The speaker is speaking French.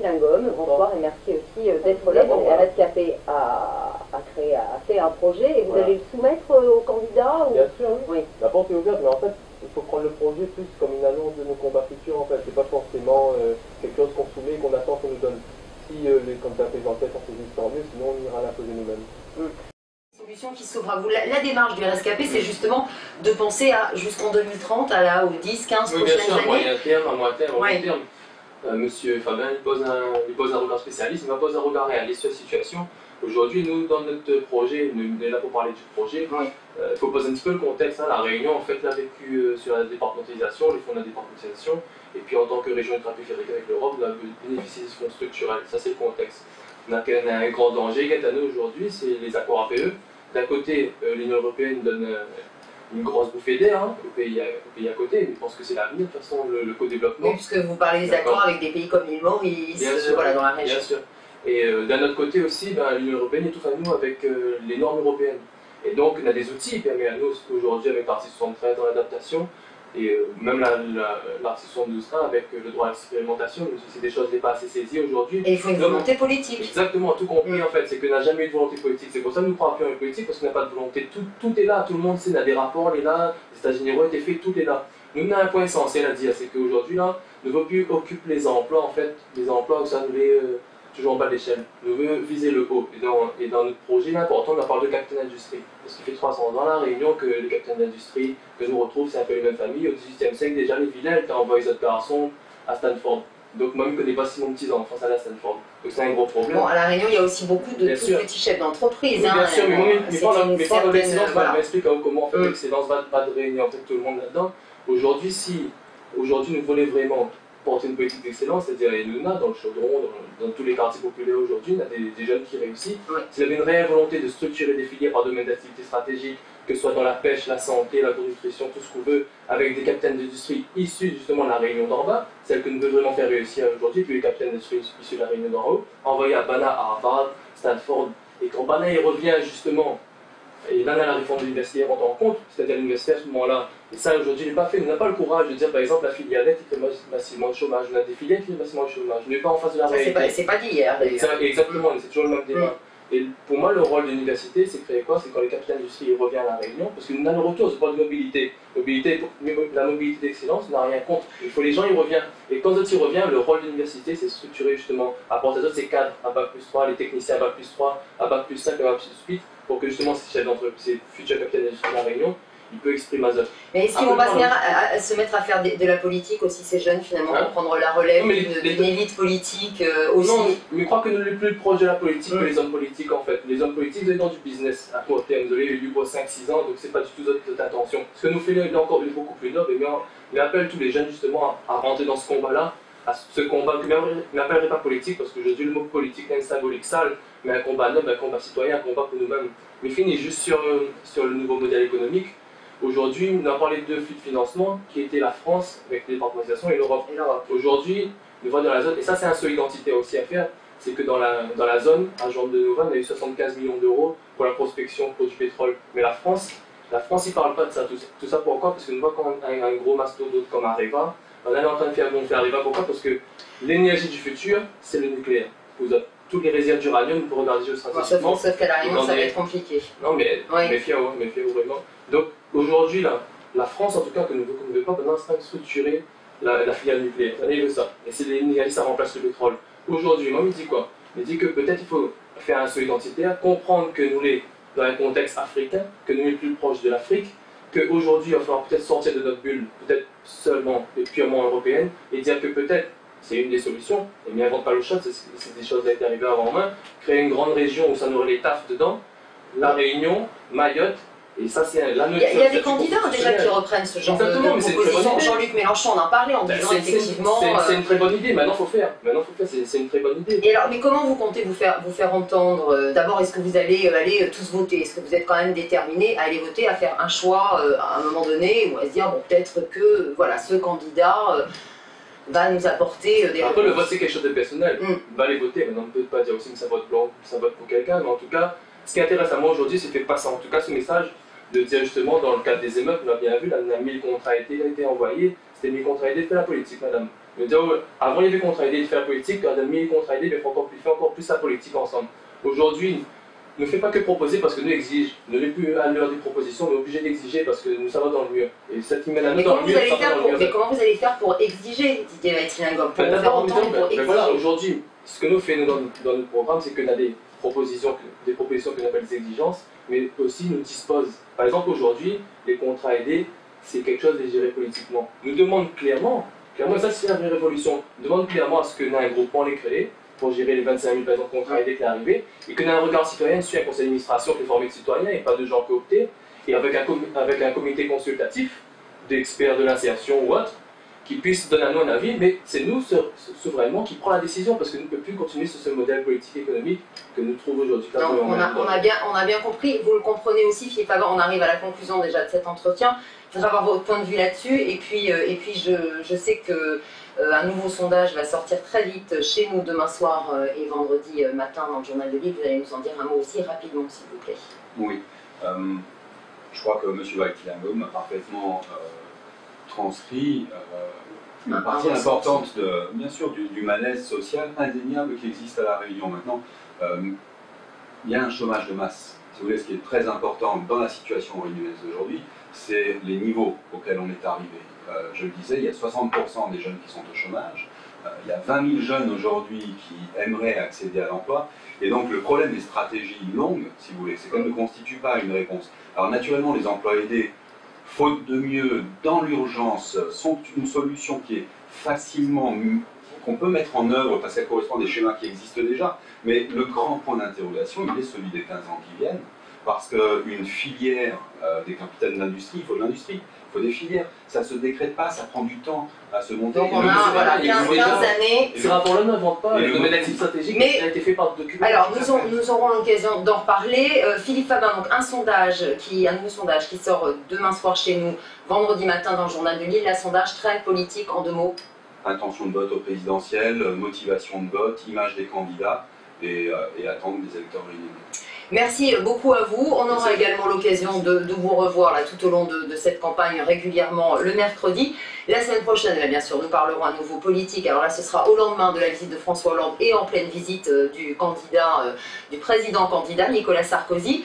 Lingom, bonsoir et merci aussi d'être là. Donc, RSKP a fait un projet et vous allez le soumettre aux candidats ou... Bien sûr, oui. Oui. La porte est ouverte, mais en fait, il faut prendre le projet plus comme une annonce de nos combats futurs. En fait, c'est pas forcément quelque chose qu'on soumet, qu'on attend qu'on nous donne. Si les candidats présidentiels sont saisissent, tant mieux, sinon on ira la poser nous-mêmes. Solution qui sauvera vous. La démarche du RSKP, c'est justement de penser à jusqu'en 2030, à la ou 10, 15 prochaines années. À moyen terme, à long terme. Monsieur Fabien, il pose un regard spécialiste, il va poser un regard réaliste sur la situation. Aujourd'hui, nous, dans notre projet, nous sommes là pour parler du projet, il faut poser un petit peu le contexte. La Réunion, en fait, l'a vécu sur la départementalisation, les fonds de la départementalisation, et puis en tant que région ultrapériphérique avec l'Europe, on a bénéficié de fonds structurels. Ça, c'est le contexte. On a un grand danger qui est à nous aujourd'hui, c'est les accords APE. D'un côté, l'Union européenne donne une grosse bouffée d'air au pays à côté, mais je pense que c'est l'avenir, de toute façon, le co-développement. Oui, puisque vous parlez des accords avec des pays comme l'île Maurice, voilà, dans la région. Bien sûr. Et d'un autre côté aussi, l'Union européenne étouffe à nous avec les normes européennes. Et donc, on a des outils qui permettent à nous, aujourd'hui, avec l'article 73 dans l'adaptation, et même l'article 72 avec le droit à l'expérimentation, c'est des choses qui n'est pas assez saisies aujourd'hui. Et il faut une volonté politique. Exactement, tout compris en fait, c'est qu'on n'a jamais eu de volonté politique. C'est pour ça que nous ne croyons plus en la politique, parce qu'on n'a pas de volonté. Tout est là, tout le monde sait, il y a des rapports, il est là, les états généraux ont été faits, tout est là. Nous, on a un point essentiel à dire, c'est qu'aujourd'hui, là, ne veut plus occuper les emplois, en fait, les emplois où ça nous est toujours en bas de l'échelle. Nous veut viser le haut. Et dans notre projet, l'important, on parle de capitaine d'industrie. Parce qu'il fait 300 ans, la Réunion, que les capitaines d'industrie que nous retrouvons, c'est un peu les mêmes familles. Au XVIIIe siècle, déjà, les vilains étaient envoyés autres garçons à Stanford. Donc, moi, je ne connais pas si mon petit-enfant allait à Stanford. Donc, c'est un gros problème. Bon, à La Réunion, il y a aussi beaucoup de tout petits chefs d'entreprise. Oui, bien sûr, mais pas dans l'excellence. Voilà. Je m'explique comment, en fait, l'excellence va de réunir en fait, tout le monde là-dedans. Aujourd'hui, nous voulons vraiment porter une politique d'excellence, c'est-à-dire les Luna, dans le chaudron, dans tous les quartiers populaires aujourd'hui, on a des jeunes qui réussissent. S'il y avait une réelle volonté de structurer des filières par domaine d'activité stratégique, que ce soit dans la pêche, la santé, l'agronutrition, tout ce qu'on veut, avec des capitaines d'industrie issus justement de la Réunion d'en bas, celle que nous devons vraiment faire réussir aujourd'hui, puis les capitaines d'industrie issus de la Réunion d'en haut, envoyés à Bana, à Harvard, Stanford, et quand Bana il revient justement, et là, on a la réforme de l'université rentre en compte, c'est-à-dire l'université à ce moment-là. Et ça, aujourd'hui, il n'est pas fait. On n'a pas le courage de dire, par exemple, la filière lettres qui fait massivement de chômage. On a des filières qui font massivement de chômage. On n'est pas en face de la réalité. C'est pas d'hier, d'ailleurs. Exactement, c'est toujours le même débat. Et pour moi, le rôle de l'université, c'est créer quoi? C'est quand les capitaines d'industrie reviennent à la Réunion, parce qu'on a le retour, c'est pas de mobilité. La mobilité d'excellence, on n'a rien contre. Il faut les gens, ils reviennent. Et quand d'autres y reviennent, le rôle de l'université, c'est structurer justement, apporter à d'autres, ces cadres, à Bac+3, les techniciens à Bac+3, à Bac+5, à Bac+8, pour que justement ces chefs d'entreprise, ces futurs capitaines d'industrie de la Réunion, ils peuvent exprimer à eux. Mais est-ce qu'ils vont pas se mettre à faire de la politique aussi, ces jeunes, finalement, pour prendre la relève d'une élite politique aussi? Non, mais je crois que nous sommes plus proches de la politique que les hommes politiques, en fait. Les hommes politiques, vous êtes dans du business à court terme. Vous avez eu pour 5-6 ans, donc c'est pas du tout notre intention. Ce que nous faisons est encore beaucoup plus noble, et on appelle tous les jeunes justement à rentrer dans ce combat-là, à ce combat que je n'appellerai pas politique, parce que je dis le mot politique est symbolique sale, mais un combat noble, un combat citoyen, un combat pour nous-mêmes. Mais fini juste sur le nouveau modèle économique. Aujourd'hui, on a parlé de deux flux de financement qui étaient la France avec les départementalisations et l'Europe. Aujourd'hui, nous voyons dans la zone, et ça c'est un saut identitaire aussi à faire, c'est que dans la zone, à Jean de Nova, on a eu 75 millions d'euros pour la prospection pour du pétrole. Mais la France, il ne parle pas de ça. Tout ça pourquoi? Parce que nous voyons quand on a un gros mastodonte comme Areva, on est en train de faire monter Areva. Pourquoi? Parce que l'énergie du futur, c'est le nucléaire. Vous avez toutes les réserves d'uranium pour regarder géostratégiquement. Sauf qu'à La Réunion, ça va être compliqué. Non, mais méfiez-vous vraiment. Donc aujourd'hui, la France, en tout cas, que nous ne veut pas, on est en train de structurer la filière nucléaire. Elle veut ça. Et c'est l'énergie, ça remplace le pétrole. Aujourd'hui, moi, il me dit quoi? Il me dit que peut-être il faut faire un saut identitaire, comprendre que nous sommes dans un contexte africain, que nous sommes plus proches de l'Afrique, qu'aujourd'hui, il va falloir peut-être sortir de notre bulle, peut-être seulement et purement européenne, et dire que peut-être, c'est une des solutions, et mais n'invente pas le chat, c'est des choses qui ont été arrivées avant main, créer une grande région où ça n'aurait les tafs dedans, La Réunion, Mayotte, et ça c'est la notion. Il y a des candidats déjà qui reprennent ce genre de proposition. Jean-Luc Mélenchon en a parlé en disant effectivement. C'est une très bonne idée, maintenant il faut faire. C'est une très bonne idée. Et alors, mais comment vous comptez vous faire entendre? D'abord, est-ce que vous allez aller tous voter? Est-ce que vous êtes quand même déterminés à aller voter, à faire un choix à un moment donné, ou à se dire, bon, peut-être que voilà, ce candidat va nous apporter des. Après, le vote c'est quelque chose de personnel. On va aller voter, maintenant on ne peut pas dire aussi que ça vote blanc, ça vote pour quelqu'un, mais en tout cas, ce qui intéresse à moi aujourd'hui, c'est de faire passer en tout cas ce message. De dire justement, dans le cadre des émeutes, on a bien vu, là, 1000 contrats ont été envoyés, c'était 1000 contrats aidés, fait la politique, madame. Mais avant, il y avait contrat aidé de faire politique, quand on a mis les contrats aidés, on fait encore plus la politique ensemble. Aujourd'hui, ne fait pas que proposer parce que nous exige. Ne l'est plus à l'heure des propositions, on est obligé d'exiger parce que nous, ça va dans le mur. Et cette qui mène à nous dans le mur, ça va dans le mur. Mais comment vous allez faire pour exiger Didier Weitling-Angom, pour vous faire entendre, pour exiger? Voilà, aujourd'hui, ce que nous faisons dans notre programme, c'est qu'on a des propositions que l'on appelle des exigences, mais aussi nous dispose. Par exemple, aujourd'hui, les contrats aidés, c'est quelque chose de géré politiquement. Nous demandons clairement, ça c'est la vraie révolution, nous demandons clairement à ce qu'on ait un groupement les créer pour gérer les 25 000 par exemple, contrats aidés qui est arrivé, et qu'on ait un regard citoyen sur un conseil d'administration qui est formé de citoyens et pas de gens cooptés, et avec un comité consultatif d'experts de l'insertion ou autre, qui puisse donner à nous un avis, mais c'est nous souverainement qui prend la décision, parce que nous ne pouvons plus continuer sur ce modèle politique et économique que nous trouvons aujourd'hui. On a bien compris, vous le comprenez aussi, Philippe Fagan, on arrive à la conclusion déjà de cet entretien. Je voudrais avoir votre point de vue là-dessus, et puis je sais que un nouveau sondage va sortir très vite chez nous demain soir et vendredi matin dans le journal de Lille. Vous allez nous en dire un mot aussi rapidement, s'il vous plaît. Oui, je crois que M. Weitling-Angom a parfaitement transcrit une partie importante, bien sûr, du malaise social indéniable qui existe à La Réunion. Maintenant, il y a un chômage de masse. Si vous voulez, ce qui est très important dans la situation réunionnaise d'aujourd'hui, c'est les niveaux auxquels on est arrivé. Je le disais, il y a 60% des jeunes qui sont au chômage. Il y a 20 000 jeunes aujourd'hui qui aimeraient accéder à l'emploi. Et donc le problème des stratégies longues, si vous voulez, c'est qu'elles ne constituent pas une réponse. Alors naturellement, les emplois aidés, faute de mieux, dans l'urgence, sont une solution qui est facilement, qu'on peut mettre en œuvre parce qu'elle correspond à des schémas qui existent déjà. Mais le grand point d'interrogation, il est celui des 15 ans qui viennent. Parce qu'une filière des capitaines d'industrie, il faut de l'industrie, il faut des filières. Ça ne se décrète pas, ça prend du temps à se monter. Donc on a voilà, 15 années. Ce rapport-là n'invente pas le domaine d'activité stratégique qui a été fait par le document. Alors nous aurons l'occasion d'en reparler. Philippe Fagan, donc un nouveau sondage qui sort demain soir chez nous, vendredi matin dans le journal de Lille. Un sondage très politique en 2 mots. Intention de vote au présidentiel, motivation de vote, image des candidats et attente des électeurs réunis. Merci beaucoup à vous. On aura également l'occasion de vous revoir là, tout au long de cette campagne régulièrement le mercredi. La semaine prochaine, bien sûr, nous parlerons à nouveau politique. Alors là, ce sera au lendemain de la visite de François Hollande et en pleine visite du président candidat Nicolas Sarkozy.